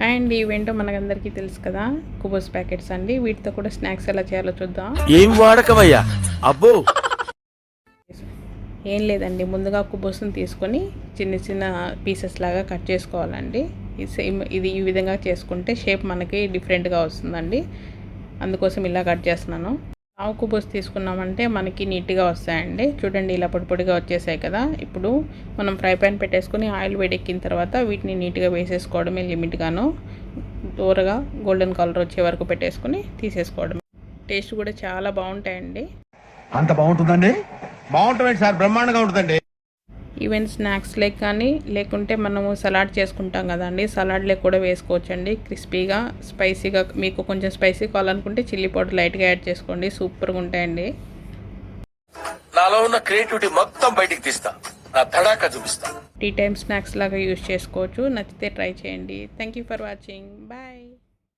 And event మనకందరికీ తెలుసు కదా, కుబోస్ ప్యాకెట్స్ అండి. వీటితో కూడా స్నాక్స్ ఎలా చేయాలో చూద్దాం. ఏం వాడకమయ్యా అబ్బో. ఏం లేదండి, ముందుగా కుబోస్ని తీసుకొని చిన్న చిన్న పీసెస్ లాగా కట్ చేసుకోవాలండి. ఇది ఈ విధంగా చేసుకుంటే షేప్ మనకి డిఫరెంట్గా వస్తుందండి. అందుకోసం ఇలా కట్ చేస్తున్నాను. ఆవు కుబోస్ తీసుకున్నామంటే మనకి నీట్గా వస్తాయండి. చూడండి, ఇలా పొడి పొడిగా వచ్చేసాయి కదా. ఇప్పుడు మనం ఫ్రై ప్యాన్ పెట్టేసుకొని ఆయిల్ వేడెక్కిన తర్వాత వీటిని నీట్గా వేసేసుకోవడమే. లిమిట్గాను దూరగా గోల్డెన్ కలర్ వచ్చే వరకు పెట్టేసుకొని తీసేసుకోవడం. టేస్ట్ కూడా చాలా బాగుంటాయండి. అంత బాగుంటుందండి? బాగుంటుంది సార్, బ్రహ్మాండంగా ఉంటుందండి. ఈవెన్ స్నాక్స్ లెక్ కానీ, లేకుంటే మనము సలాడ్ చేసుకుంటాం కదండి, సలాడ్ లెక్ కూడా వేసుకోవచ్చండి. క్రిస్పీగా స్పైసీగా, మీకు కొంచెం స్పైసీ కావాలనుకుంటే చిల్లీ పౌడర్ లైట్గా యాడ్ చేసుకోండి. సూపర్గా ఉంటాయండి. నాలో ఉన్న క్రియేటివిటీ మొత్తం బయటికి తీస్తా, నా తడాకా చూపిస్తా. టీ టైమ్ స్నాక్స్ లాగా యూజ్ చేసుకోవచ్చు. నచ్చితే ట్రై చేయండి. Thank you for watching. Bye.